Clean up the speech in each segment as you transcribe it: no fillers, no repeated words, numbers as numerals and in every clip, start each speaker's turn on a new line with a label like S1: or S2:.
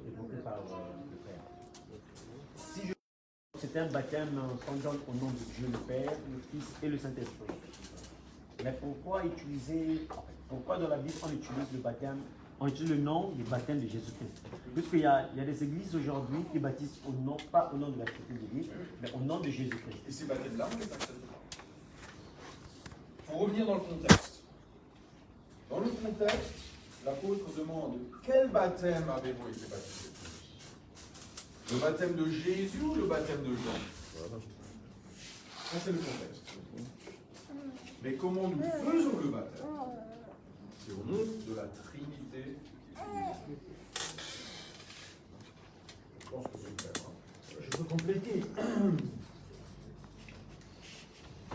S1: évoqué par le Père. Si je... C'est un baptême qu'on donne au nom de Dieu le Père, le Fils et le Saint-Esprit. Mais pourquoi dans la Bible on utilise le baptême, on utilise le nom du baptême de Jésus-Christ? Puisqu'il y a des églises aujourd'hui qui baptisent pas au nom de la Trinité de l'Église, mais au nom de Jésus-Christ.
S2: Et ces baptêmes-là, on les accepte pas. Il faut revenir dans le contexte. Dans le contexte, l'apôtre demande quel baptême avez-vous été baptisé? Le baptême de Jésus ou le baptême de Jean? Ça, c'est le contexte. Mais comment nous faisons le baptême? C'est au nom de la Trinité. Je pense que c'est clair.
S3: Je peux compléter.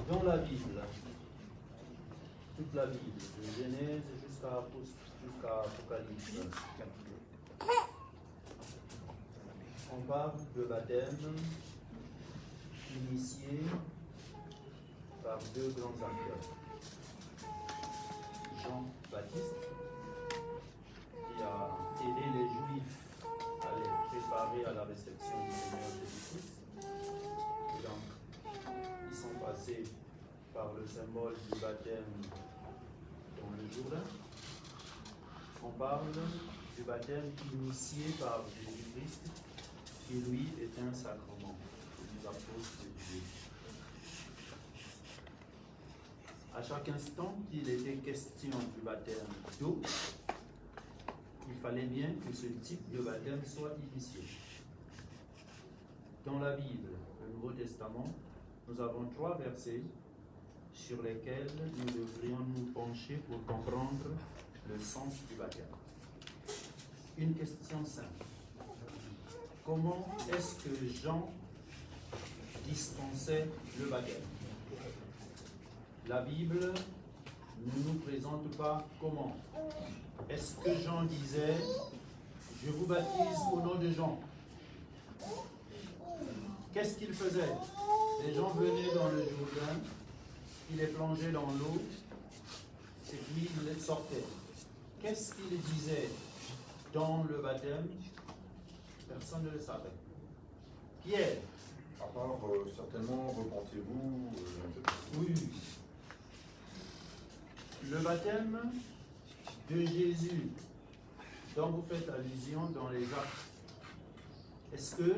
S3: Dans la Bible, toute la Bible, de Genèse jusqu'à Apocalypse, on parle de baptême initié par deux grands acteurs. Jean-Baptiste, qui a aidé les Juifs à les préparer à la réception du Seigneur Jésus-Christ. Et donc, ils sont passés par le symbole du baptême dans le Jourdain. On parle du baptême initié par Jésus-Christ, qui lui est un sacrement des apôtres de Dieu. À chaque instant qu'il était question du baptême d'eau, il fallait bien que ce type de baptême soit initié. Dans la Bible, le Nouveau Testament, nous avons 3 versets sur lesquels nous devrions nous pencher pour comprendre le sens du baptême. Une question simple. Comment est-ce que Jean dispensait le baptême? La Bible ne nous présente pas comment. Est-ce que Jean disait « Je vous baptise au nom de Jean ». Qu'est-ce qu'il faisait? Les gens venaient dans le Jourdain, il les plongeait dans l'eau, et puis il les sortait. Qu'est-ce qu'il disait dans le baptême? Personne ne le savait. Pierre.
S2: À part certainement, repentez-vous.
S3: Oui. Le baptême de Jésus, dont vous faites allusion dans les actes, est-ce que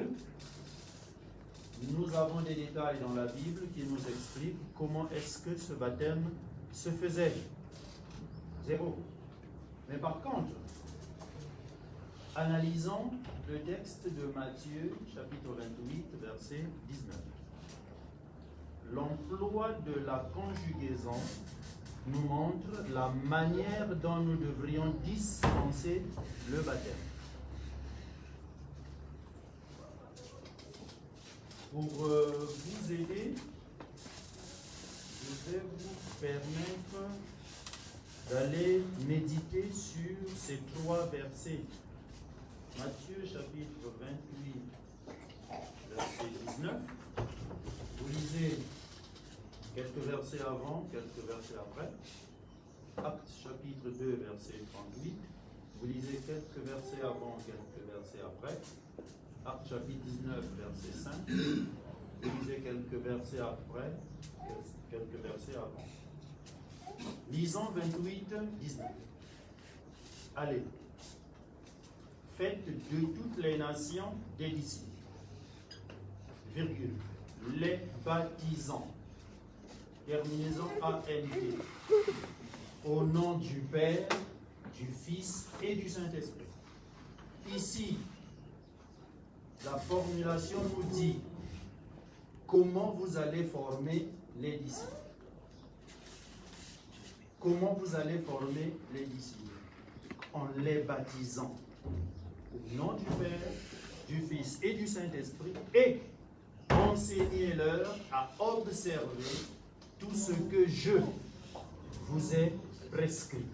S3: nous avons des détails dans la Bible qui nous expliquent comment est-ce que ce baptême se faisait? 0. Mais par contre, analysons le texte de Matthieu, chapitre 28, verset 19. L'emploi de la conjugaison nous montre la manière dont nous devrions dispenser le baptême. Pour vous aider, je vais vous permettre d'aller méditer sur ces 3 versets. Matthieu chapitre 28, verset 19. Vous lisez quelques versets avant, quelques versets après. Actes chapitre 2, verset 38. Vous lisez quelques versets avant, quelques versets après. Actes chapitre 19, verset 5. Vous lisez quelques versets après, quelques versets avant. Lisons 28, 19. Allez. Faites de toutes les nations des disciples. Virgule. Les baptisants. Terminaison ANT. Au nom du Père, du Fils et du Saint-Esprit. Ici, la formulation nous dit comment vous allez former les disciples. Comment vous allez former les disciples? En les baptisant au nom du Père, du Fils et du Saint-Esprit, et enseignez-leur à observer tout ce que je vous ai prescrit.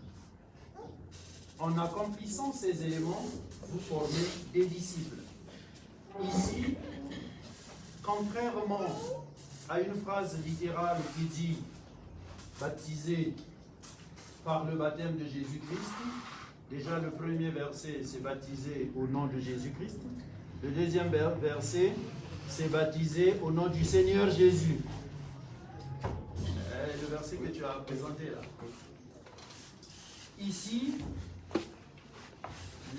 S3: En accomplissant ces éléments, vous formez des disciples. Ici, contrairement à une phrase littérale qui dit « baptisé par le baptême de Jésus-Christ », Déjà, le premier verset, c'est baptisé au nom de Jésus-Christ. Le deuxième verset, c'est baptisé au nom du Seigneur Jésus. Le verset que tu as présenté là. Ici,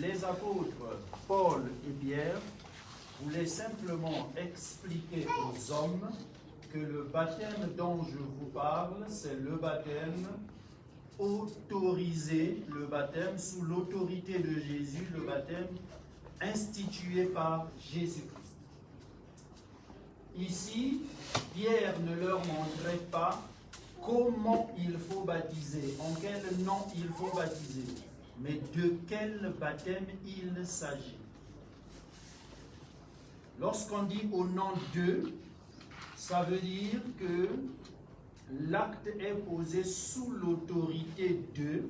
S3: les apôtres Paul et Pierre voulaient simplement expliquer aux hommes que le baptême dont je vous parle, c'est le baptême autorisé, le baptême sous l'autorité de Jésus, le baptême institué par Jésus-Christ. Ici, Pierre ne leur montrait pas comment il faut baptiser, en quel nom il faut baptiser, mais de quel baptême il s'agit. Lorsqu'on dit au nom de, ça veut dire que l'acte est posé sous l'autorité de,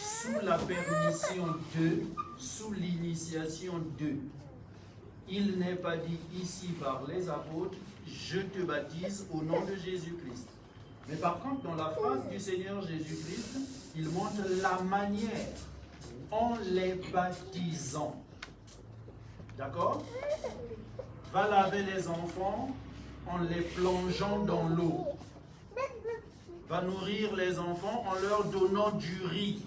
S3: sous la permission de, sous l'initiation de. Il n'est pas dit ici par les apôtres, je te baptise au nom de Jésus-Christ. Mais par contre, dans la phrase du Seigneur Jésus-Christ, il montre la manière en les baptisant. D'accord? Va laver les enfants en les plongeant dans l'eau. Va nourrir les enfants en leur donnant du riz.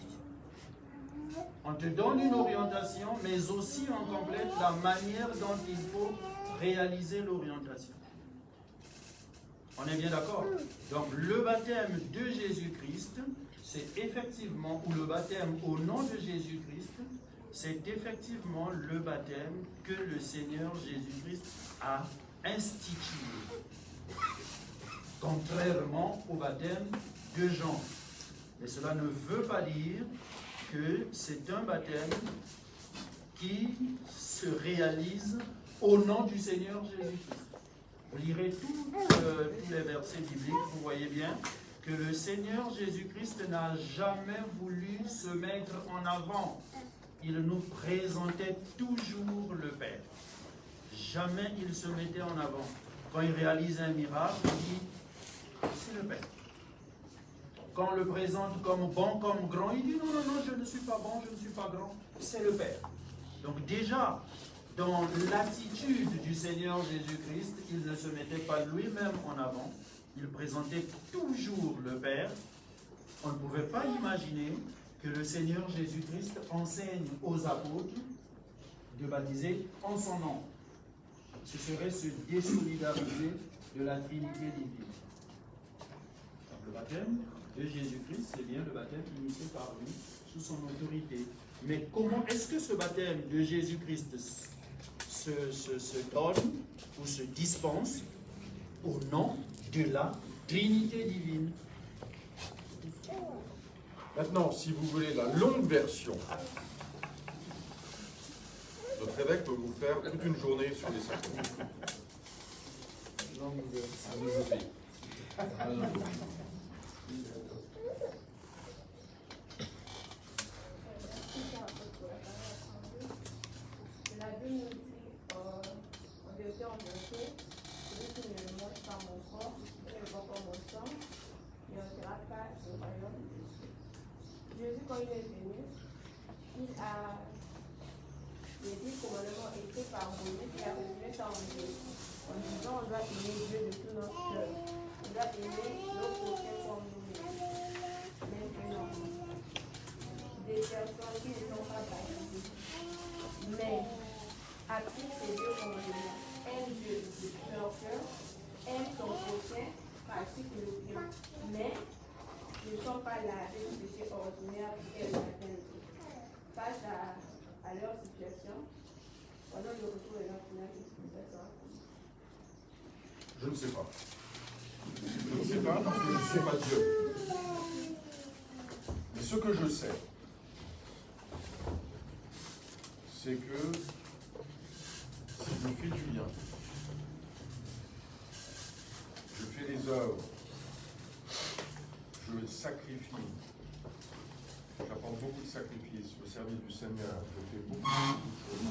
S3: On te donne une orientation, mais aussi on complète la manière dont il faut réaliser l'orientation. On est bien d'accord? Donc le baptême de Jésus-Christ, c'est effectivement, ou le baptême au nom de Jésus-Christ, c'est effectivement le baptême que le Seigneur Jésus-Christ a institué. Contrairement au baptême de Jean. Mais cela ne veut pas dire que c'est un baptême qui se réalise au nom du Seigneur Jésus-Christ. Vous lirez tous les versets bibliques, vous voyez bien que le Seigneur Jésus-Christ n'a jamais voulu se mettre en avant. Il nous présentait toujours le Père. Jamais il se mettait en avant. Quand il réalise un miracle, il dit c'est le Père. Quand on le présente comme bon, comme grand, il dit non, non, non, je ne suis pas bon, je ne suis pas grand, c'est le Père. Donc déjà, dans l'attitude du Seigneur Jésus-Christ, il ne se mettait pas lui-même en avant, il présentait toujours le Père. On ne pouvait pas imaginer que le Seigneur Jésus-Christ enseigne aux apôtres de baptiser en son nom. Ce serait se désolidariser de la Trinité divine. Donc le baptême de Jésus-Christ, c'est bien le baptême initié par lui, sous son autorité. Mais comment est-ce que ce baptême de Jésus-Christ se donne ou se dispense au nom de la Trinité divine?
S2: Maintenant, si vous voulez la longue version, notre évêque peut vous faire toute une journée sur les sacrements.
S3: Longue version.
S2: À nous obéir.
S4: La Bible nous dit en Deutéronome 22, celui qui ne mange pas mon corps et ne boit pas mon sang, il n'entrera pas au royaume de Dieu. Jésus, quand il est venu, il a les 10 commandements écrits par Moïse, il a résumé ça en disant on doit aimer Dieu de tout notre cœur. On doit aimer nos prochains comme nous-mêmes. Maintenant, des personnes qui ne sont pas baptisées, mais appliquent ces deux commandements. Aime Dieu de tout leur cœur, aime son prochain, pratique le bien, mais ne sont pas lavés du péché ordinaire et le matin. Face à leur situation, pendant le retour de leur final,
S2: Je ne sais pas. Je ne sais pas parce que je ne suis pas Dieu. Mais ce que je sais, c'est que si je fais du bien, je fais des œuvres, je sacrifie, j'apporte beaucoup de sacrifices au service du Seigneur, je fais beaucoup de choses.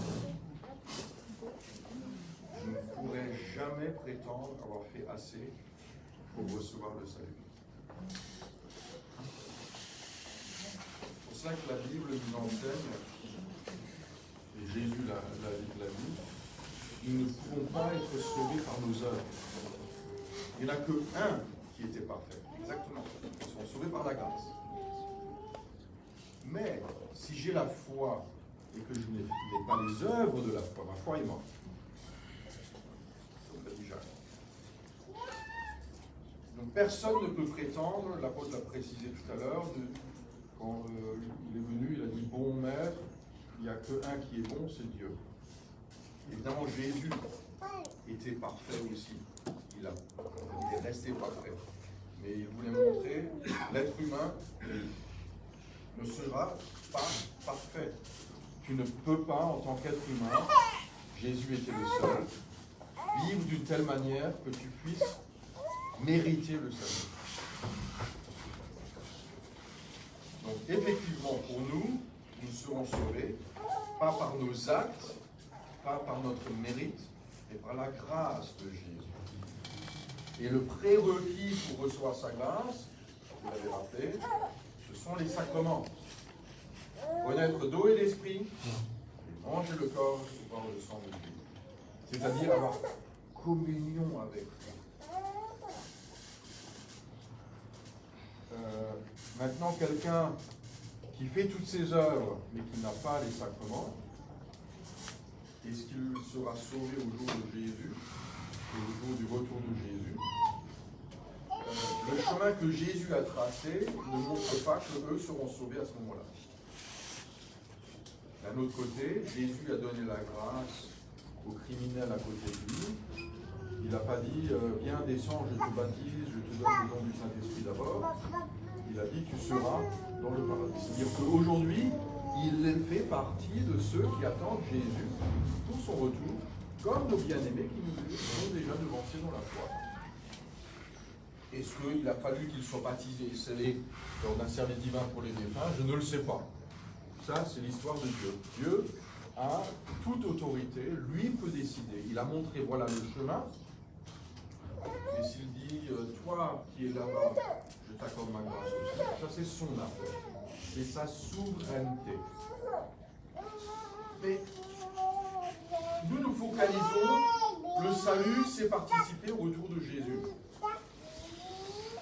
S2: Je ne pourrais jamais prétendre avoir fait assez pour recevoir le salut. C'est pour ça que la Bible nous enseigne, et Jésus l'a dit, ils ne pourront pas être sauvés par nos œuvres. Il n'y en a qu'un qui était parfait. Exactement. Ils seront sauvés par la grâce. Mais si j'ai la foi et que je n'ai pas les œuvres de la foi, ma foi est morte. Comme l'a dit Jacques. Donc personne ne peut prétendre, l'apôtre l'a précisé tout à l'heure, quand il est venu, il a dit bon maître, il n'y a qu'un qui est bon, c'est Dieu. Évidemment, Jésus était parfait aussi. Il est resté parfait. Mais il voulait montrer l'être humain ne sera pas parfait. Tu ne peux pas, en tant qu'être humain, Jésus était le seul, vivre d'une telle manière que tu puisses mériter le salut. Donc effectivement, pour nous, nous serons sauvés, pas par nos actes, pas par notre mérite, mais par la grâce de Jésus. Et le prérequis pour recevoir sa grâce, vous l'avez rappelé, ce sont les sacrements. Connaître d'eau et d'esprit, et manger le corps et boire le sang de Jésus. C'est-à-dire avoir communion avec lui. Maintenant, quelqu'un qui fait toutes ses œuvres, mais qui n'a pas les sacrements, est-ce qu'il sera sauvé au jour de Jésus, au jour du retour de Jésus? Le chemin que Jésus a tracé ne montre pas qu'eux seront sauvés à ce moment-là. D'un autre côté, Jésus a donné la grâce aux criminels à côté de lui. Il n'a pas dit viens, descends, je te baptise, je te donne le don du Saint-Esprit d'abord. Il a dit tu seras dans le paradis. C'est-à-dire qu'aujourd'hui, il fait partie de ceux qui attendent Jésus pour son retour, comme nos bien-aimés qui nous ont déjà devancés dans la foi. Est-ce qu'il a fallu qu'ils soient baptisés et scellés lors d'un service divin pour les défunts? Je ne le sais pas. Ça, c'est l'histoire de Dieu. Dieu a toute autorité, lui peut décider. Il a montré, voilà le chemin. Et s'il dit, toi qui es là-bas, je t'accorde ma grâce aussi. Ça, c'est son affaire. C'est sa souveraineté. Mais nous nous focalisons, le salut, c'est participer au retour de Jésus.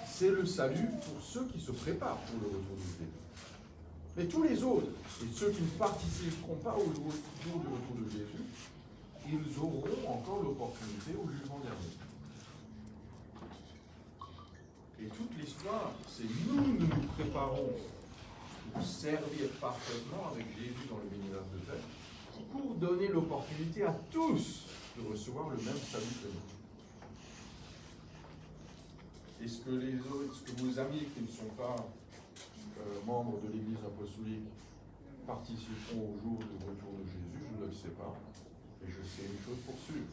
S2: C'est le salut pour ceux qui se préparent pour le retour de Jésus. Mais tous les autres, et ceux qui ne participeront pas au jour du retour de Jésus, ils auront encore l'opportunité au jugement dernier. Et toute l'histoire, c'est nous préparons pour servir parfaitement avec Jésus dans le ministère de paix, pour donner l'opportunité à tous de recevoir le même salut que nous. Est-ce que les autres, est-ce que vos amis qui ne sont pas membres de l'Église apostolique participeront au jour du retour de Jésus? Je ne le sais pas. Et je sais une chose pour sûr.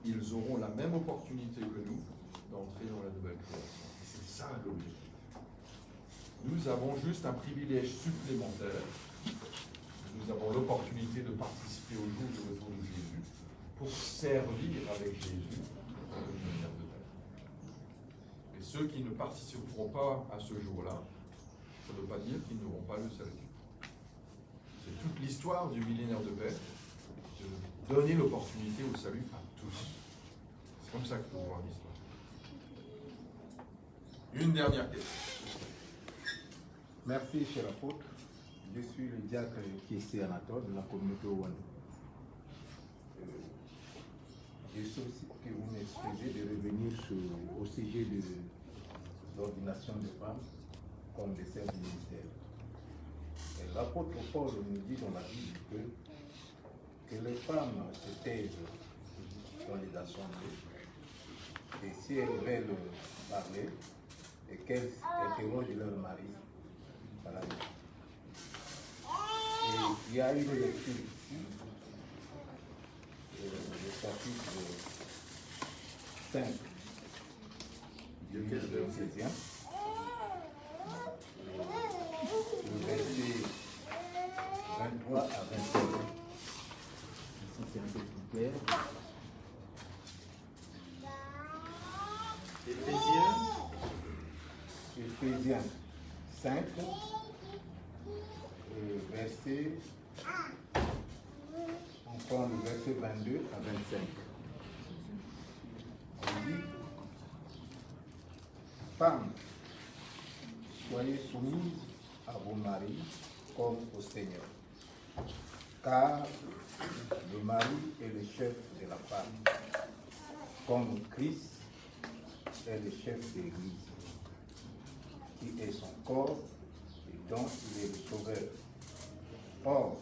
S2: Ils auront la même opportunité que nous d'entrer dans la nouvelle création. Et c'est ça l'objectif. Nous avons juste un privilège supplémentaire. Nous avons l'opportunité de participer au jour du retour de Jésus pour servir avec Jésus dans le ministère de paix. Et ceux qui ne participeront pas à ce jour-là, ça ne veut pas dire qu'ils n'auront pas le salut. C'est toute l'histoire du millénaire de paix, de donner l'opportunité au salut à tous. C'est comme ça qu'il faut voir l'histoire. Une dernière question.
S5: Merci, cher apôtre. Je suis le diacre Kiesé Anatole de la communauté Ouanou. Je souhaite que vous m'excusez de revenir au sujet de l'ordination des femmes comme des serfs du ministère. L'apôtre Paul nous dit dans la Bible que les femmes se taisent dans les assemblées et si elles veulent parler, et qu'elles interrogent leur mari. Voilà. Et il y a une lecture ici, le chapitre 5 du livre de l'Éphésiens, le verset 23 à 27. Ici, c'est un peu plus clair.
S3: Éphésiens
S5: Éphésiens 5, verset, on prend le verset 22 à 25. On dit, femmes, soyez soumises à vos maris comme au Seigneur, car le mari est le chef de la femme, comme Christ est le chef de l'Église, qui est son corps et dont il est le sauveur. Or,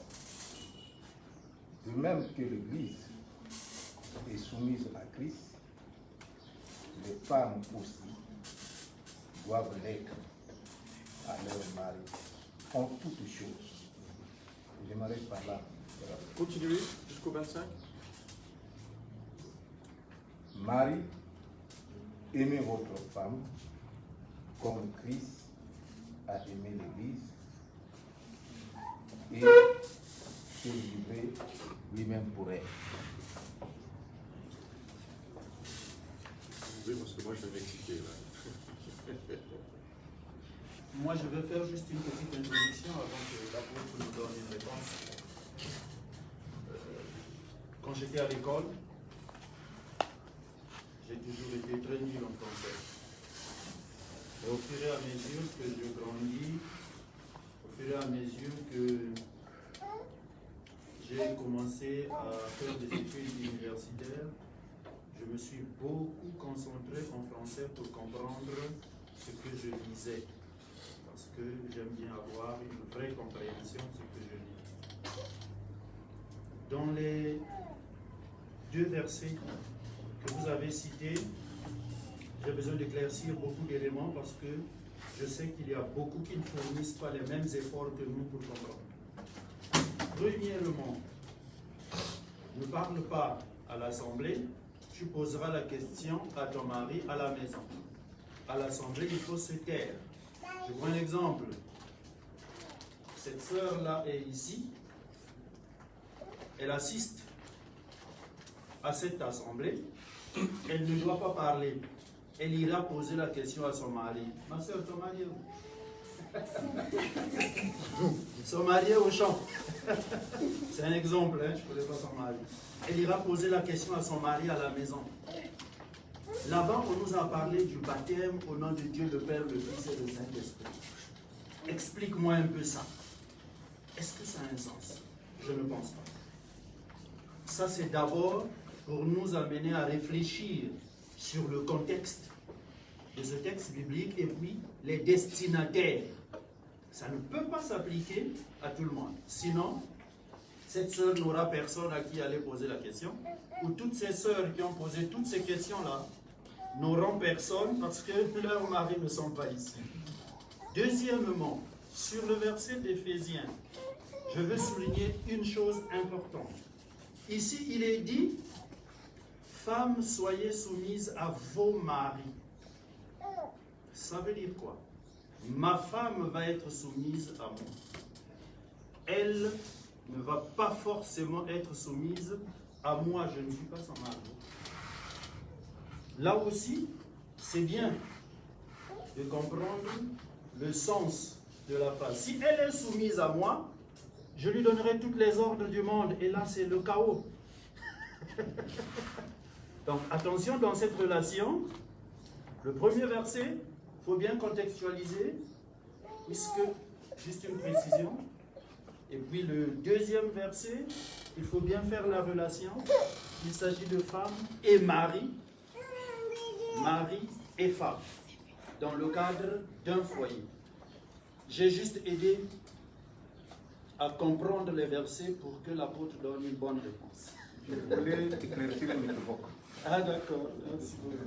S5: de même que l'Église est soumise à Christ, les femmes aussi doivent l'être à leur mari en toutes choses. J'aimerais par là.
S6: Continuez jusqu'au 25.
S5: Mari, aimez votre femme comme Christ a aimé l'Église et se livrer lui-même pour elle.
S6: Oui, parce que moi je vais m'exciter là.
S3: Moi, je vais faire juste une petite introduction avant que l'apôtre nous donne une réponse. Quand j'étais à l'école, j'ai toujours été très nul en français. Et au fur et à mesure que je grandis, au fur et à mesure que j'ai commencé à faire des études universitaires, je me suis beaucoup concentré en français pour comprendre ce que je lisais. Parce que j'aime bien avoir une vraie compréhension de ce que je lis. Dans les 2 versets que vous avez cités, j'ai besoin d'éclaircir beaucoup d'éléments parce que je sais qu'il y a beaucoup qui ne fournissent pas les mêmes efforts que nous pour comprendre. Premièrement, ne parle pas à l'assemblée, tu poseras la question à ton mari à la maison. À l'assemblée, il faut se taire. Je prends un exemple. Cette sœur-là est ici. Elle assiste à cette assemblée. Elle ne doit pas parler. Elle ira poser la question à son mari. Ma sœur, ton mari est où? Son mari est au champ. C'est un exemple, hein? Je ne connais pas son mari. Elle ira poser la question à son mari à la maison. Là-bas, on nous a parlé du baptême au nom de Dieu, le Père, le Fils et le Saint-Esprit. Explique-moi un peu ça. Est-ce que ça a un sens? Je ne pense pas. Ça, c'est d'abord pour nous amener à réfléchir sur le contexte de ce texte biblique et puis les destinataires. Ça ne peut pas s'appliquer à tout le monde. Sinon, cette sœur n'aura personne à qui aller poser la question. Ou toutes ces sœurs qui ont posé toutes ces questions-là n'auront personne parce que leurs maris ne sont pas ici. Deuxièmement, sur le verset d'Éphésiens, je veux souligner une chose importante. Ici, il est dit, femmes, soyez soumises à vos maris. Ça veut dire quoi? Ma femme va être soumise à moi. Elle ne va pas forcément être soumise à moi, je ne suis pas son mari. Là aussi, c'est bien de comprendre le sens de la phrase. Si elle est soumise à moi, je lui donnerai toutes les ordres du monde. Et là, c'est le chaos. Donc, attention dans cette relation. Le premier verset, il faut bien contextualiser, puisque, juste une précision, et puis le deuxième verset, il faut bien faire la relation. Il s'agit de femme et mari, mari et femme, dans le cadre d'un foyer. J'ai juste aidé à comprendre les versets pour que l'apôtre donne une bonne réponse.
S5: Je voulais éclaircir une époque.
S3: Ah d'accord, merci beaucoup.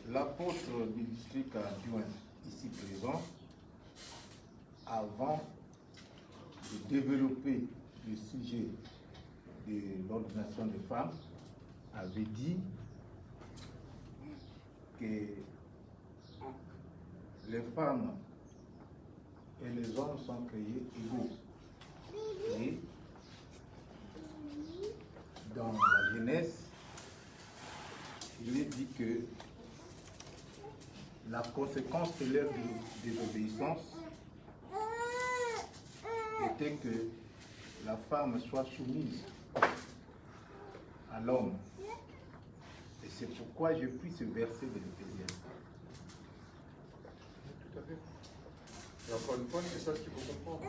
S5: L'apôtre du district adjoint ici présent, avant de développer le sujet de l'ordination des femmes, avait dit que les femmes et les hommes sont créés égaux. Et dans la Genèse, il est dit que la conséquence de leur désobéissance est souhaitait que la femme soit soumise à l'homme. Et c'est pourquoi j'ai pris ce verset de l'Éphésiens.
S6: Tout à fait. Et encore une fois, c'est ça ce qu'il faut comprendre.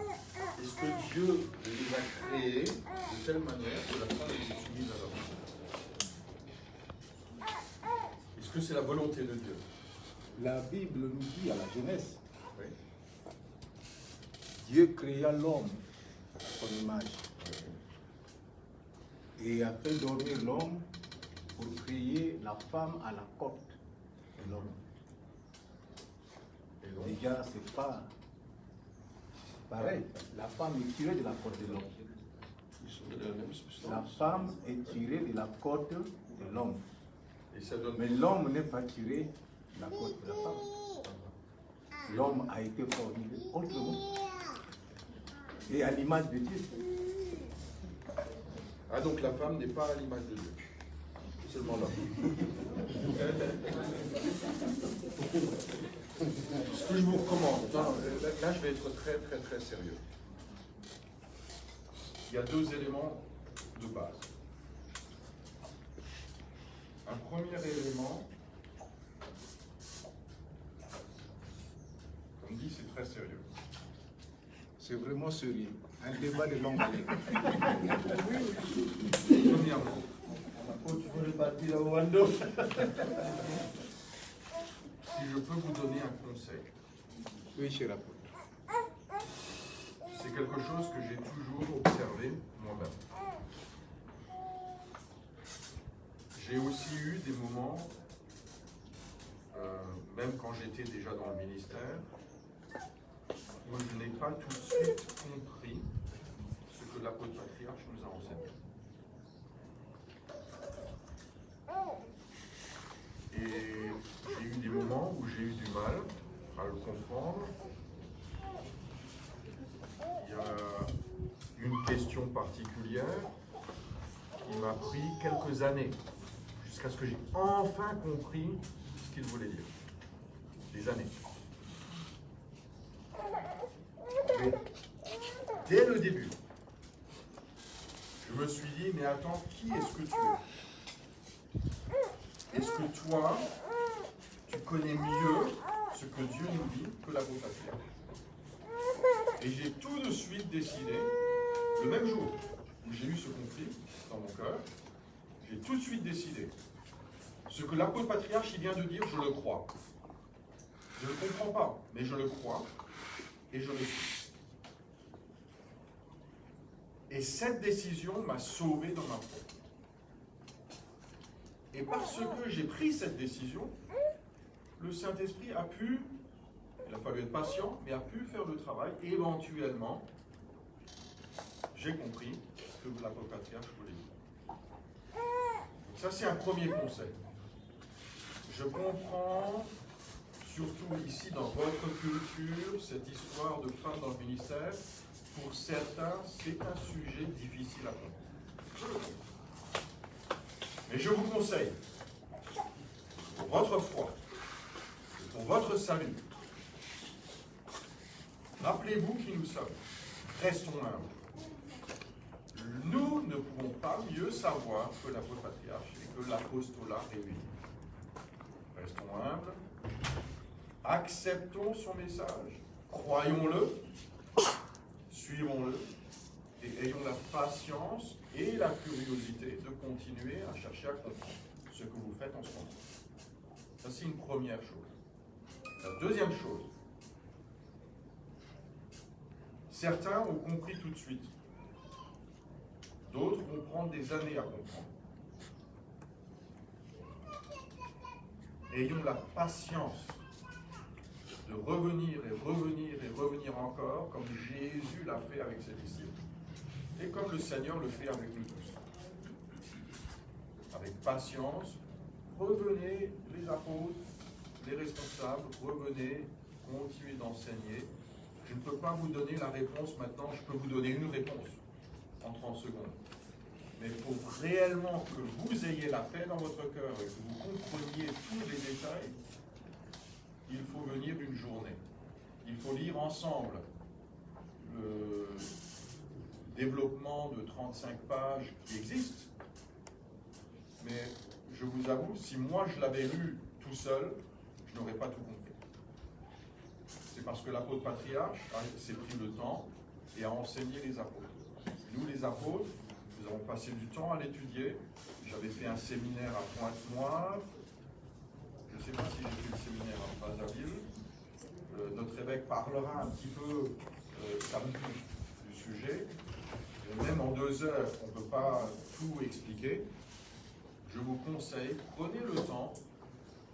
S6: Est-ce que Dieu les a créés de telle manière que la femme est soumise à l'homme? Est-ce que c'est la volonté de Dieu?
S5: La Bible nous dit à la Genèse,
S6: Oui.
S5: Dieu créa l'homme à son image et a fait dormir l'homme pour créer la femme à la côte de l'homme.
S6: Et donc,
S5: Déjà, c'est pas pareil. La femme est tirée de la côte de l'homme.
S6: ils sont de la même
S5: La
S6: substance.
S5: femme est tirée de la côte de l'homme.
S6: Et ça donne.
S5: Mais l'homme n'est pas tiré de la côte de la femme. L'homme a été formé autrement. Et à l'image de Dieu.
S6: Ah, donc la femme n'est pas à l'image de Dieu. Seulement l'homme. Ce que je vous recommande, non, là je vais être très très très sérieux. Il y a deux éléments de base. Un premier élément, comme dit, c'est très sérieux.
S5: C'est vraiment sérieux. Un débat de longue haleine.
S6: Premièrement,
S1: Tu veux partir au Wando?
S6: si je peux vous donner un conseil,
S5: Oui, cher apôtre.
S6: c'est quelque chose que j'ai toujours observé moi-même. J'ai aussi eu des moments, même quand j'étais déjà dans le ministère, où je n'ai pas tout de suite compris ce que l'apôtre patriarche nous a enseigné. Et j'ai eu des moments où j'ai eu du mal à le comprendre. Il y a une question particulière qui m'a pris quelques années, jusqu'à ce que j'ai enfin compris ce qu'il voulait dire. Des années. Mais dès le début, je me suis dit, mais attends, qui est-ce que tu es? Est-ce que toi, tu connais mieux ce que Dieu nous dit que l'apôtre patriarche? Et j'ai tout de suite décidé, le même jour où j'ai eu ce conflit dans mon cœur, j'ai tout de suite décidé, ce que l'apôtre patriarche il vient de dire, je le crois. Je ne le comprends pas, mais je le crois et je le suis. Et cette décision m'a sauvé dans ma foi. Et parce que j'ai pris cette décision, le Saint-Esprit a pu, il a fallu être patient, mais a pu faire le travail. Et éventuellement, j'ai compris ce que l'apôtre patriarche voulait dire. Donc ça, c'est un premier conseil. Je comprends, surtout ici dans votre culture, cette histoire de femmes dans le ministère. Pour certains, c'est un sujet difficile à comprendre. Je le comprends. Mais je vous conseille, pour votre foi, pour votre salut, rappelez-vous qui nous sommes. Restons humbles. Nous ne pouvons pas mieux savoir que l'apôtre patriarche et que l'apostolat réuni. Restons humbles. Acceptons son message. Croyons-le. Suivons-le. Et ayons la patience et la curiosité de continuer à chercher à comprendre ce que vous faites en ce moment. Ça, c'est une première chose. La deuxième chose, certains ont compris tout de suite. D'autres vont prendre des années à comprendre. Ayons la patience de revenir et revenir et revenir encore, comme Jésus l'a fait avec ses disciples. Et comme le Seigneur le fait avec nous tous. Avec patience, revenez les apôtres, les responsables, revenez, continuez d'enseigner. Je ne peux pas vous donner la réponse maintenant, je peux vous donner une réponse en 30 secondes. Mais pour réellement que vous ayez la paix dans votre cœur et que vous compreniez tous les détails, il faut venir une journée. Il faut lire ensemble développement de 35 pages qui existe. Mais je vous avoue, si moi je l'avais lu tout seul, je n'aurais pas tout compris. C'est parce que l'apôtre patriarche s'est pris le temps et a enseigné les apôtres. Nous, les apôtres, nous avons passé du temps à l'étudier. J'avais fait un séminaire à Pointe-Noire. Je ne sais pas si j'ai fait le séminaire à Brazzaville. Notre évêque parlera un petit peu samedi du sujet. Et même en 2 heures, on ne peut pas tout expliquer. Je vous conseille, prenez le temps.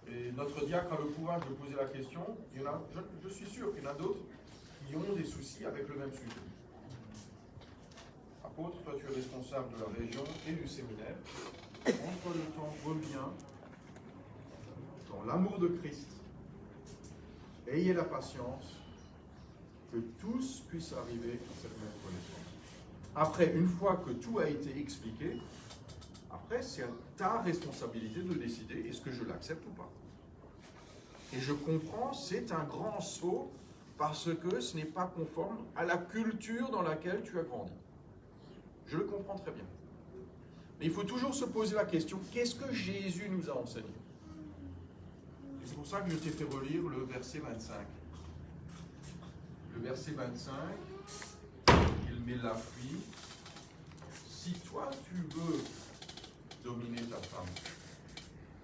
S6: Et notre diacre a le courage de poser la question. Il y en a, je suis sûr qu'il y en a d'autres qui ont des soucis avec le même sujet. Apôtre, toi tu es responsable de la région et du séminaire. Prends le temps, reviens dans l'amour de Christ. Ayez la patience que tous puissent arriver à cette même connaissance. Après, une fois que tout a été expliqué, après c'est ta responsabilité de décider est-ce que je l'accepte ou pas. Et je comprends, c'est un grand saut parce que ce n'est pas conforme à la culture dans laquelle tu as grandi. Je le comprends très bien. Mais il faut toujours se poser la question, qu'est-ce que Jésus nous a enseigné? Et c'est pour ça que je t'ai fait relire le verset 25. Le verset 25, il met l'appui. Si toi tu veux dominer ta femme,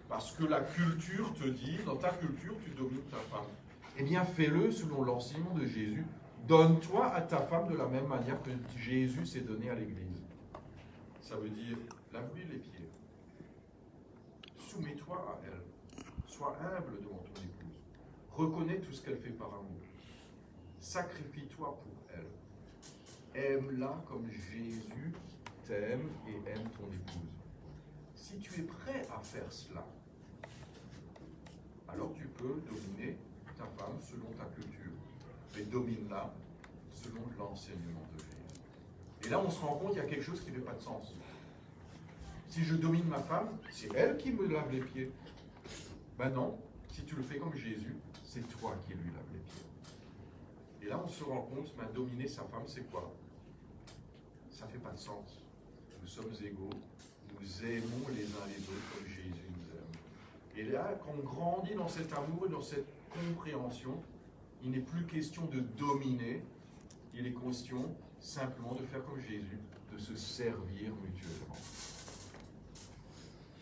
S6: parce que la culture te dit, dans ta culture tu domines ta femme, eh bien fais-le selon l'enseignement de Jésus. Donne-toi à ta femme de la même manière que Jésus s'est donné à l'Église. Ça veut dire, lave-lui les pieds. Soumets-toi à elle. Sois humble devant ton épouse. Reconnais tout ce qu'elle fait par amour. Sacrifie-toi pour elle. Aime-la comme Jésus t'aime et aime ton épouse. Si tu es prêt à faire cela, alors tu peux dominer ta femme selon ta culture. Mais domine-la selon l'enseignement de Jésus. Et là, on se rend compte qu'il y a quelque chose qui ne fait pas de sens. Si je domine ma femme, c'est elle qui me lave les pieds. Ben non, si tu le fais comme Jésus, c'est toi qui lui lave les pieds. Et là, on se rend compte, dominer sa femme, c'est quoi? Ça ne fait pas de sens. Nous sommes égaux, nous aimons les uns les autres comme Jésus nous aime. Et là, quand on grandit dans cet amour et dans cette compréhension, il n'est plus question de dominer, il est question simplement de faire comme Jésus, de se servir mutuellement.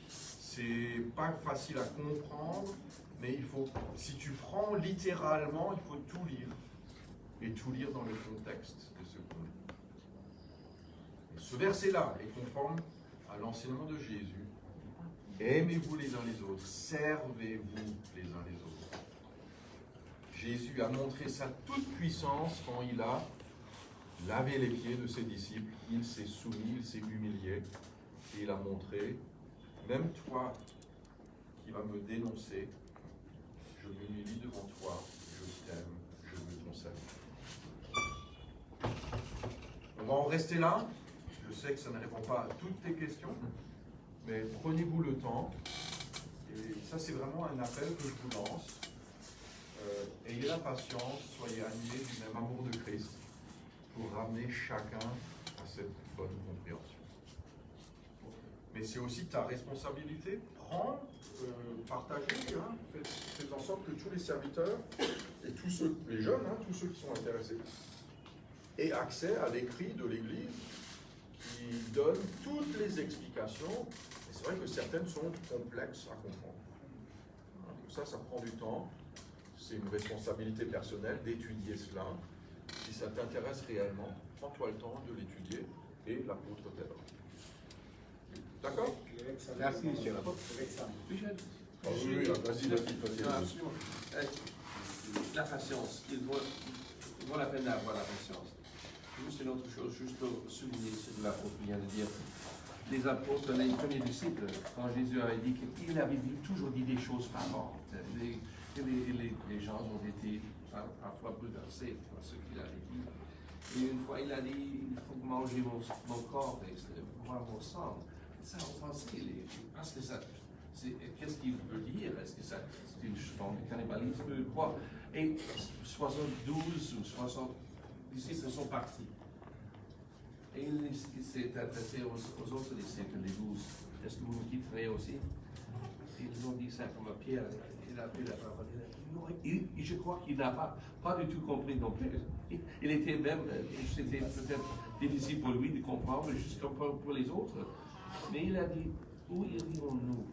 S6: C'est pas facile à comprendre, mais il faut, si tu prends littéralement, il faut tout lire. Et tout lire dans le contexte de ce qu'on lit. Et ce verset-là est conforme à l'enseignement de Jésus. Aimez-vous les uns les autres, servez-vous les uns les autres. Jésus a montré sa toute-puissance quand il a lavé les pieds de ses disciples. Il s'est soumis, il s'est humilié. Et il a montré, même toi qui vas me dénoncer, je m'humilie devant toi, je t'aime, je veux ton salut. On va en rester là. Je sais que ça ne répond pas à toutes tes questions, mais prenez-vous le temps. Et ça, c'est vraiment un appel que je vous lance. Ayez la patience, soyez animés du même amour de Christ pour ramener chacun à cette bonne compréhension. Mais c'est aussi ta responsabilité. Prends, partagez, faites en sorte que tous les serviteurs et tous ceux, les jeunes, tous ceux qui sont intéressés, aient accès à l'écrit de l'Église qui donne toutes les explications. Et c'est vrai que certaines sont complexes à comprendre. Donc ça prend du temps. C'est une responsabilité personnelle d'étudier cela. Si ça t'intéresse réellement, prends-toi le temps de l'étudier et l'apôtre t'aidera. D'accord?
S5: Merci, monsieur l'apôtre.
S6: Oui, vas-y.
S7: La patience, il vaut la peine d'avoir la patience. Juste une autre chose, juste pour souligner ce que l'apôtre vient de dire. Les apôtres, les premiers disciples, quand Jésus avait dit qu'il avait toujours dit des choses parlantes, les gens ont été parfois bouleversés par ce qu'il avait dit. Et une fois, il a dit, il faut manger mon corps et boire mon sang. Ça, on pensait, parce que ça, qu'est-ce qu'il veut dire? Est-ce que c'est une forme de cannibalisme ou quoi? Et 72 ou 60 disciples sont partis. Et il s'est adressé aux autres disciples, les 12. Est-ce que vous me quitterez aussi? Ils ont dit simplement, Pierre, il a pris la parole. Je crois qu'il n'a pas du tout compris non plus. Il était même, c'était peut-être difficile pour lui de comprendre, juste comme pour les autres. Mais il a dit, où irons-nous?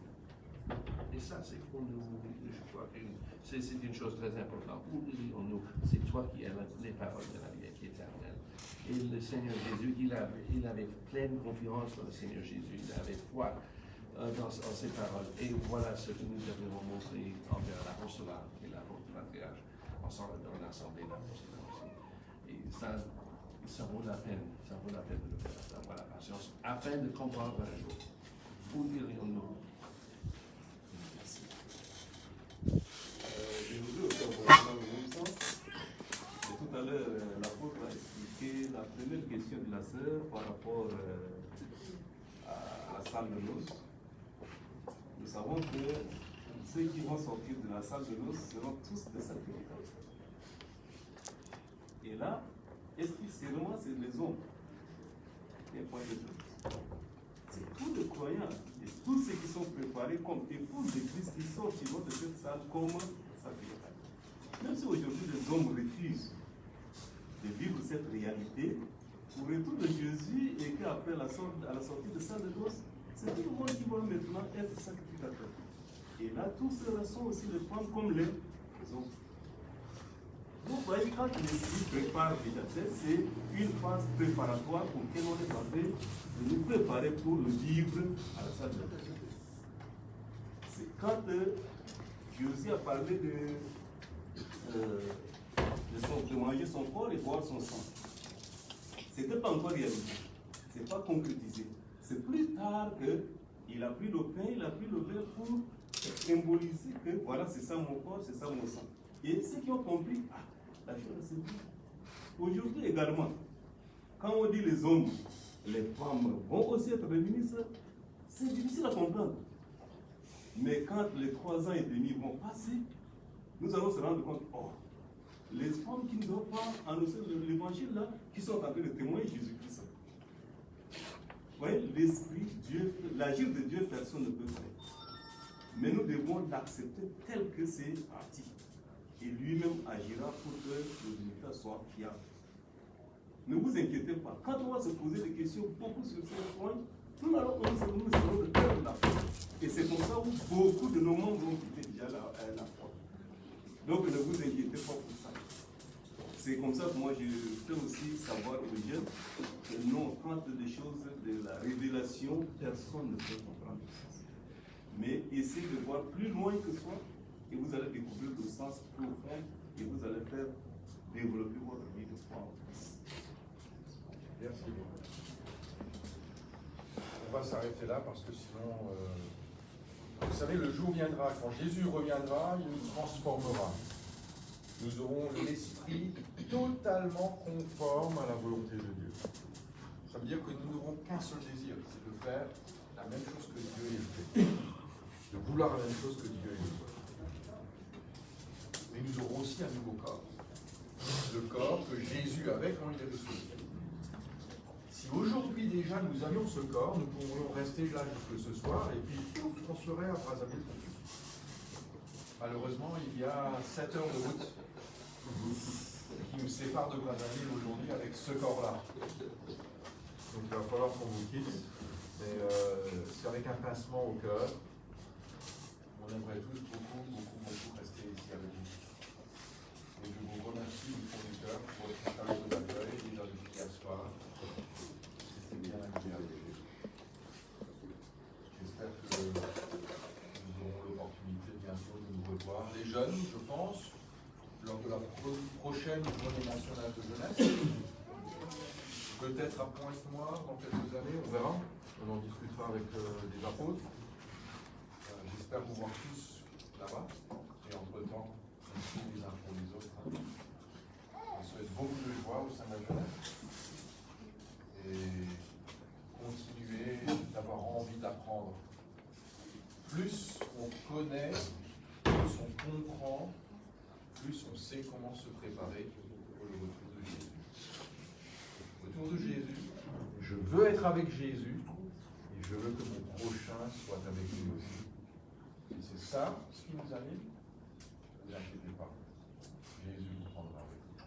S7: Et ça, c'est pour nous, je crois que c'est une chose très importante. Où irons-nous? C'est toi qui as les paroles de la vie éternelle. Et le Seigneur Jésus, il avait pleine confiance dans le Seigneur Jésus. Il avait foi dans ses paroles. Et voilà ce que nous devons montrer envers l'apostolat et l'apôtre patriarche dans l'assemblée d'apostolat aussi. Et ça vaut la peine de le faire, d'avoir la patience, afin de comprendre un jour. Où irions-nous?
S8: Je voudrais aussi aborder dans le même sens. Et tout à l'heure, l'apôtre a expliqué la première question de la sœur par rapport à la salle de noces. Nous savons que ceux qui vont sortir de la salle de noces seront tous des sacrificateurs. Et là, est-ce que seulement c'est les hommes? Et point de vue. C'est tous les croyants et tous ceux qui sont préparés comme épouses de Christ qui sortiront de cette salle comme sacrificateurs. Même si aujourd'hui les hommes refusent de vivre cette réalité, au retour de Jésus et qu'après à la sortie de salle de noces, c'est tout le monde qui va maintenant être sacrificateur. Et là, tous ceux-là sont aussi les prendre comme les autres. Donc, vous voyez, quand l'Esprit prépare déjà, c'est une phase préparatoire pour laquelle on est en train de nous préparer pour le vivre à la salle de noces. C'est quand Jésus a parlé de manger son corps et boire son sang. Ce n'était pas encore réalisé, ce n'est pas concrétisé. C'est plus tard qu'il a pris le pain, il a pris le verre pour symboliser que voilà, c'est ça mon corps, c'est ça mon sang. Et ceux qui ont compris, la chose c'est bien. Aujourd'hui également, quand on dit les hommes, les femmes vont aussi être des ministres, c'est difficile à comprendre. Mais quand les 3 ans et demi vont passer, nous allons se rendre compte, les femmes qui ne doivent pas annoncer l'évangile là, qui sont en train de témoigner Jésus-Christ. Vous voyez, l'Esprit, Dieu, l'agir de Dieu, personne ne peut faire. Mais nous devons l'accepter tel que c'est parti. Et lui-même agira pour que le résultat soit fiable. Ne vous inquiétez pas. Quand on va se poser des questions beaucoup sur ce point, nous serons de perdre la foi. Et c'est pour ça où beaucoup de nos membres ont quitté déjà la foi. Donc ne vous inquiétez pas pour ça. C'est comme ça que moi je fais aussi savoir aux jeunes que non, quand des choses de la révélation, personne ne peut comprendre ça. Mais essayez de voir plus loin que soi et vous allez découvrir le sens profond et vous allez faire développer votre vie de foi en Christ.
S6: Merci beaucoup. On va s'arrêter là parce que sinon, vous savez, le jour viendra, quand Jésus reviendra, il nous transformera. Nous aurons l'esprit totalement conforme à la volonté de Dieu. Ça veut dire que nous n'aurons qu'un seul désir, c'est de faire la même chose que Dieu est fait. De vouloir la même chose que Dieu est fait. Mais nous aurons aussi un nouveau corps. Le corps que Jésus avait quand il est ressuscité. Si aujourd'hui déjà nous avions ce corps, nous pourrions rester là jusque ce soir et puis on serait à Brazzaville. Malheureusement, il y a 7 heures de route qui nous séparent de Brazzaville aujourd'hui avec ce corps-là. Donc il va falloir qu'on vous quitte. Mais c'est avec un pincement au cœur. On aimerait tous beaucoup rester ici avec vous. Et je vous remercie du fond du cœur pour votre chaleureux accueil déjà depuis hier soir. C'était bien agréable. J'espère que nous aurons l'opportunité bientôt de nous revoir. Les jeunes, je pense, lors de la prochaine journée nationale de jeunesse, peut-être à Pointe-Noire dans quelques années, on verra. On en discutera avec des apôtres. J'espère vous voir tous là-bas. Et entre-temps, merci les uns pour les autres. Je souhaite beaucoup de joie au sein de la jeunesse. Et continuer d'avoir envie d'apprendre. Plus on connaît, plus on comprend, plus on sait comment se préparer pour le retour de Jésus. Le retour de Jésus,
S2: veux être avec Jésus et je veux que mon prochain soit avec lui aussi. Et c'est ça ce qui nous anime. Ne vous inquiétez pas. Jésus vous prendra avec lui.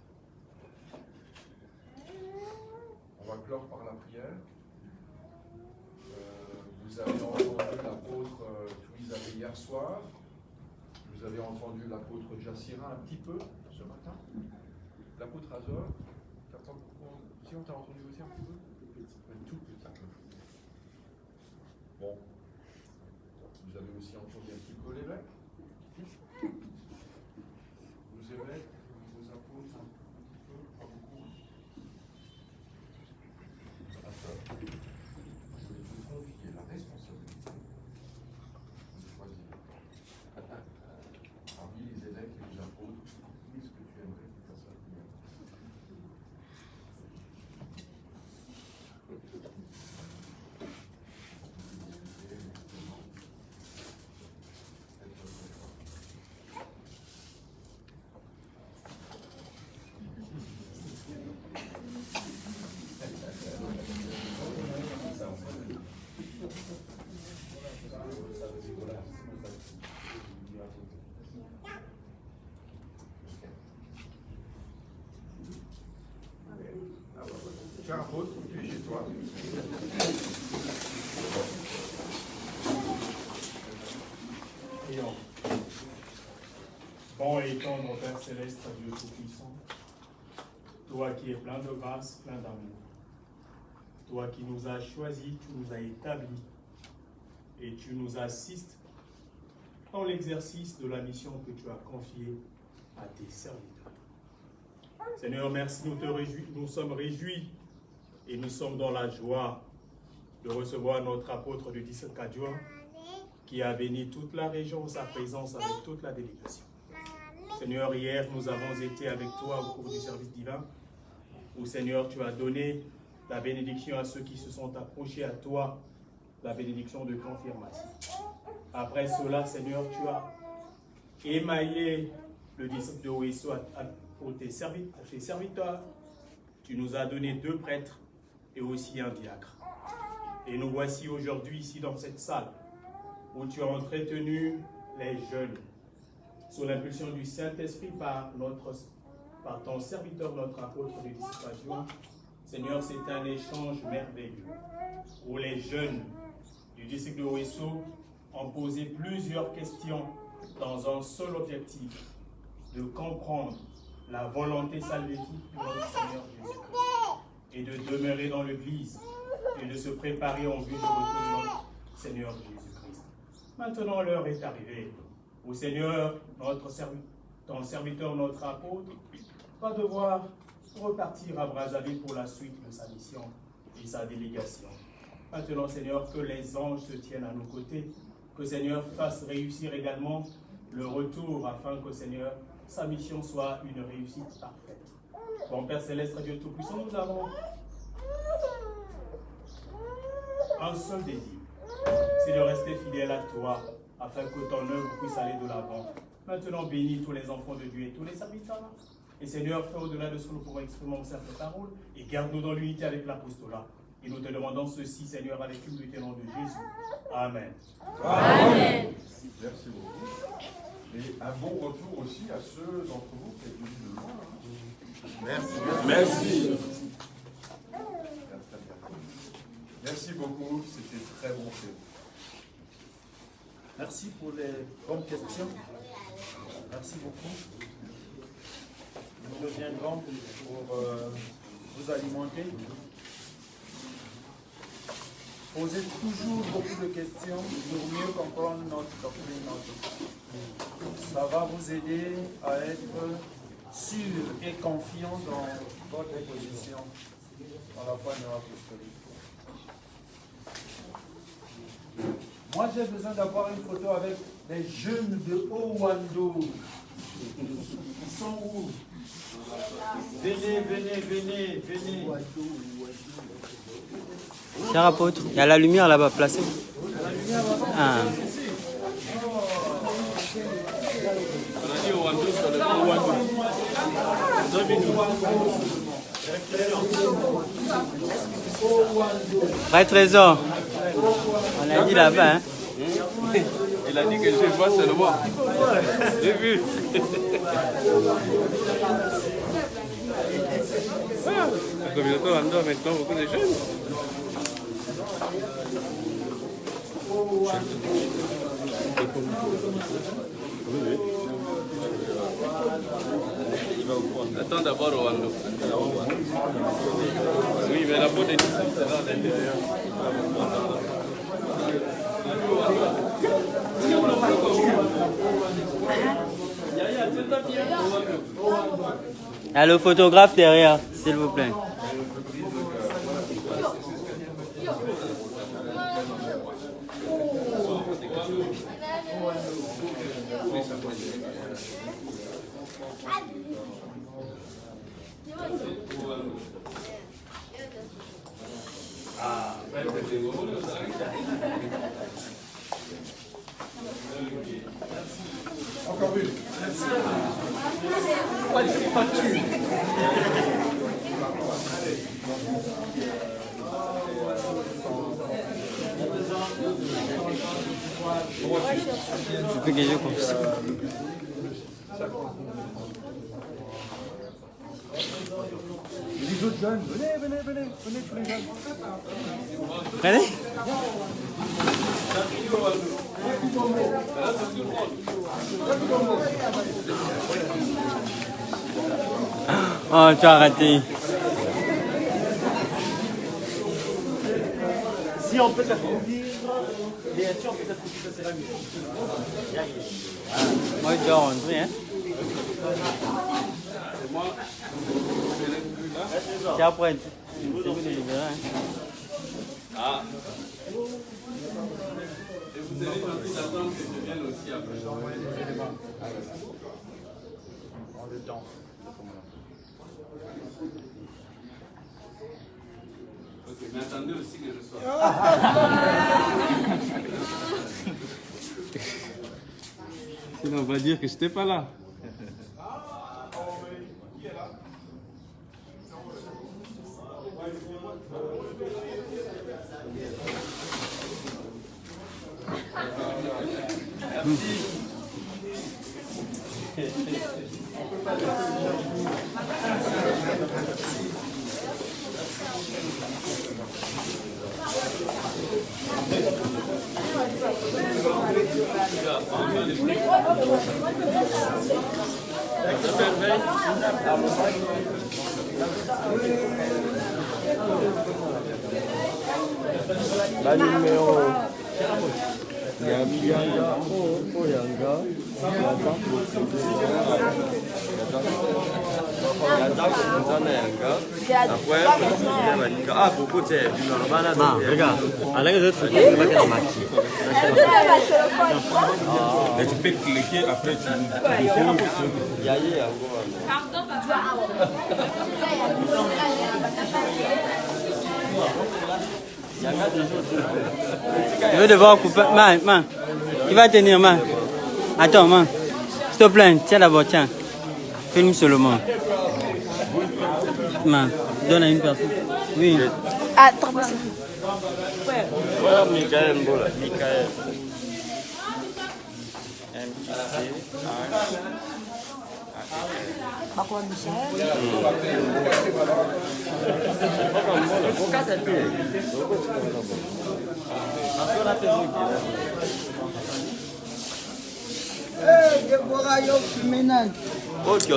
S2: On va clore par la prière. Vous avez entendu l'apôtre Touizabé hier soir. Vous avez entendu l'apôtre Jassira un petit peu ce matin. L'apôtre Azor, si on t'a entendu aussi un petit peu? Un tout petit peu. Bon. Vous avez aussi entendu un petit peu l'évêque. Vos évêques, vos apôtres, un petit peu, pas beaucoup. D'accord. Je vais vous confier la responsabilité de choisir parmi les évêques et les apôtres qui est-ce que tu aimerais qu'il fasse la prière. Cher apôtre, tu es chez toi.
S9: Prions. Bon et tendre Père Céleste, Dieu Tout-Puissant, toi qui es plein de grâce, plein d'amour, toi qui nous as choisis, tu nous as établis et tu nous assistes dans l'exercice de la mission que tu as confiée à tes serviteurs. Seigneur, merci, nous sommes réjouis et nous sommes dans la joie de recevoir notre apôtre de 17 Kadjoua qui a béni toute la région en sa présence avec toute la délégation. Seigneur, hier nous avons été avec toi au cours du service divin où, Seigneur, tu as donné la bénédiction à ceux qui se sont approchés à toi, la bénédiction de confirmation. Après cela, Seigneur, tu as émaillé le disciple de Oesso à tes serviteurs. Tu nous as donné 2 prêtres et aussi un diacre. Et nous voici aujourd'hui ici dans cette salle où tu as entretenu les jeunes sous l'impulsion du Saint-Esprit par ton serviteur, notre apôtre de disciple adjoint. Seigneur, c'est un échange merveilleux où les jeunes du district de Oesso ont posé plusieurs questions dans un seul objectif, de comprendre la volonté salvifique de notre Seigneur Jésus-Christ et de demeurer dans l'Église et de se préparer en vue du retour de notre Seigneur Jésus-Christ. Maintenant, l'heure est arrivée où, Seigneur, ton serviteur, notre apôtre, va devoir repartir à Brazzaville pour la suite de sa mission et sa délégation. Maintenant, Seigneur, que les anges se tiennent à nos côtés, que, Seigneur, fasse réussir également le retour afin que, Seigneur, sa mission soit une réussite parfaite. Bon Père Céleste, Dieu Tout-Puissant, nous avons un seul désir, c'est de rester fidèle à toi, afin que ton œuvre puisse aller de l'avant. Maintenant, bénis tous les enfants de Dieu et tous les serviteurs. Et Seigneur, fais au-delà de ce que nous pourrons exprimer en certaines paroles, et garde-nous dans l'unité avec l'apostolat. Et nous te demandons ceci, Seigneur, avec l'humilité au nom de Jésus. Amen.
S2: Amen. Merci beaucoup. Et un bon retour aussi à ceux d'entre vous qui êtes venus de loin. Merci.
S6: Merci.
S2: Merci beaucoup, c'était très bon.
S1: Merci pour les bonnes questions. Merci beaucoup. Nous reviendrons pour vous alimenter. Posez toujours beaucoup de questions pour mieux comprendre notre doctrine. Ça va vous aider à être sûr et confiant dans votre position dans la foi néo-apostolique. Moi, j'ai besoin d'avoir une photo avec les jeunes de Owando. Ils sont où? Venez, venez, venez, venez.
S10: Cher apôtre, il y a la lumière là-bas placée.
S1: La lumière là-bas.
S10: Ah.
S7: On a dit Owando sur le Owando.
S10: Vrai trésor. On a dit là-bas, hein.
S7: Il a dit que je vois seulement. J'ai vu. La communauté Rwanda maintenant beaucoup de jeunes. Attends d'abord au Rwanda. Oui, mais la peau de Nice, c'est là à l'intérieur.
S10: Il y a le photographe derrière, s'il vous plaît.
S2: Encore une.
S10: Tu peux gagner comme ça.
S6: Les autres jeunes, venez tous les jeunes.
S10: Prenez. Oh, tu as raté.
S1: Si on peut s'approfondir, bien sûr, on peut s'approfondir, ça sera mieux.
S10: Moi, je dois rentrer, hein. C'est après. C'est vous de libérer, hein.
S7: Ah. Et vous allez tenter d'attendre que je vienne aussi après.
S1: Prends le temps.
S7: Ok, mais attendez aussi que je sois. Sinon, on va dire que je n'étais pas là.
S11: La numéro Yanga, Oyanga,
S10: Regarde, à la reste, il n'y a pas de match.
S11: mais tu peux cliquer après tu
S10: Je vais devoir couper. Man, il va tenir, man. Attends, man. S'il te plaît, tiens d'abord, tiens. Filme seulement. Man, donne à une personne. Oui.
S4: Attends,
S11: Voilà Michael Mbola. Michael.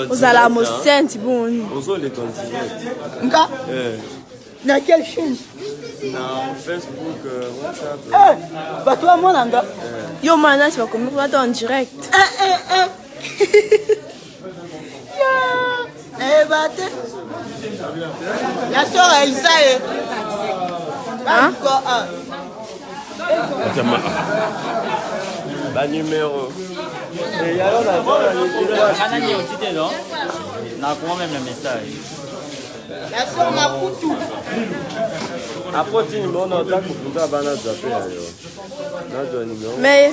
S4: Vous allez à Mossène, c'est bon.
S11: Bonjour les continents.
S4: Nga? Dans quelle chaîne?
S11: Dans Facebook, WhatsApp.
S4: Bah toi, moi, là, yo, maintenant, tu vas comment vous en direct? Bah, la soeur Elsa, hein?
S11: La numéro. Et alors, on
S10: a quand même le message.
S4: La soeur Maputu.
S11: après, tu nous montres que tu as un zappé.
S4: Mais.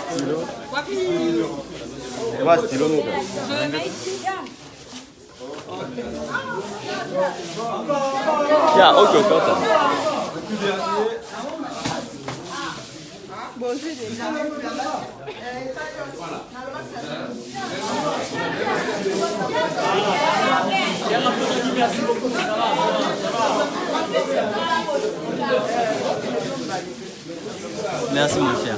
S11: Stylo. Yeah, okay, got
S6: tout dernier.
S4: Bonjour déjà.
S10: Merci beaucoup. Merci mon cher.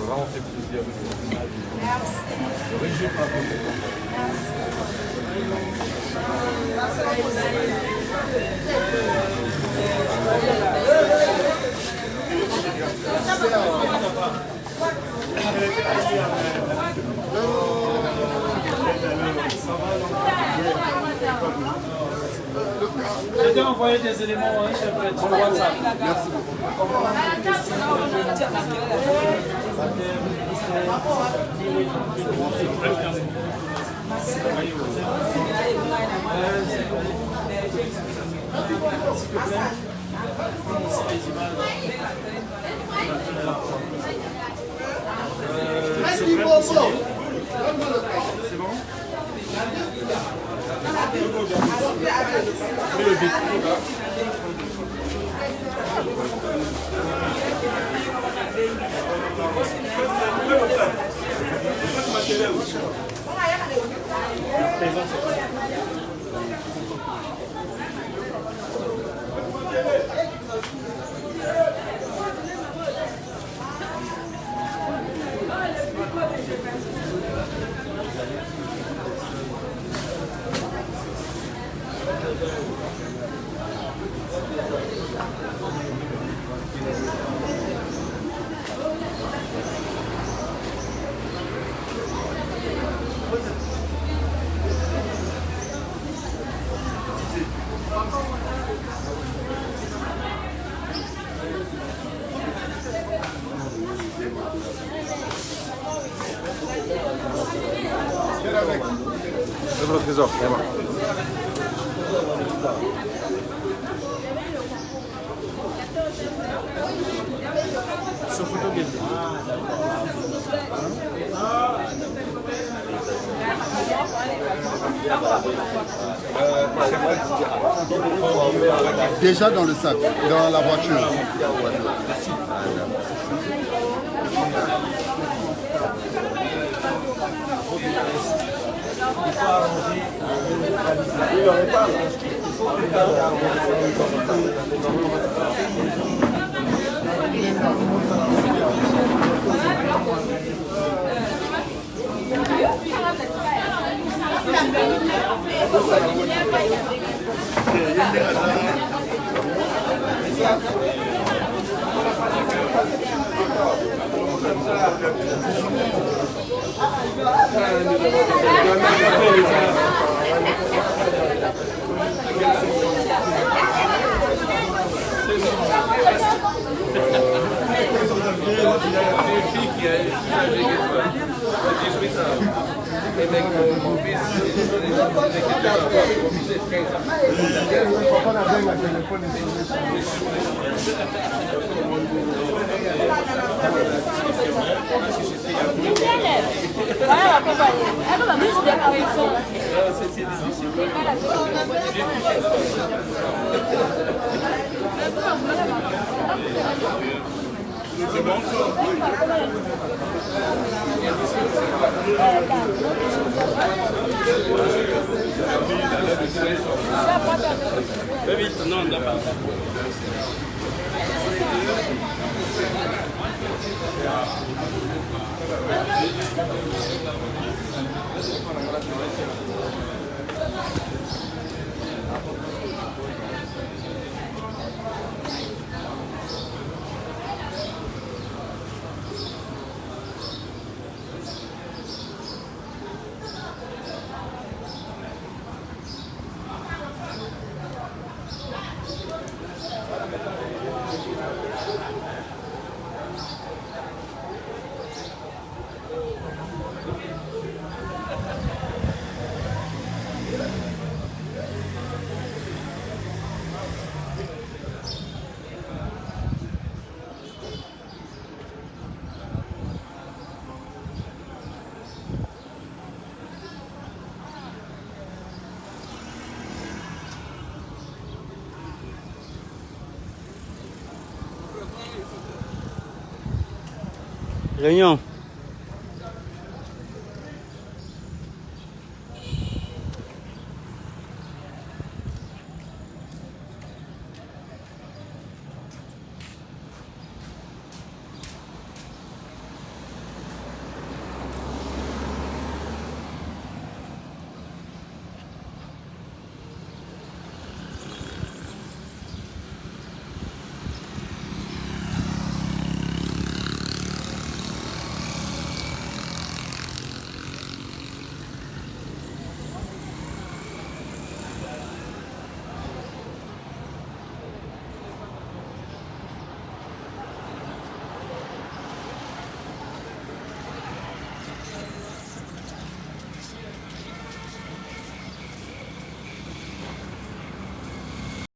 S2: Vraiment fait plaisir.
S3: Je t'ai envoyé des éléments sur WhatsApp.
S2: Merci beaucoup.
S6: C'est bon?
S2: C'est votre trésor, vraiment.
S3: Sur photo bien.
S12: Déjà dans le sac, dans la voiture.
S1: Il faut arranger, il aurait pas. Il faut
S3: Fais vite, non, non, pas.
S10: Réunion.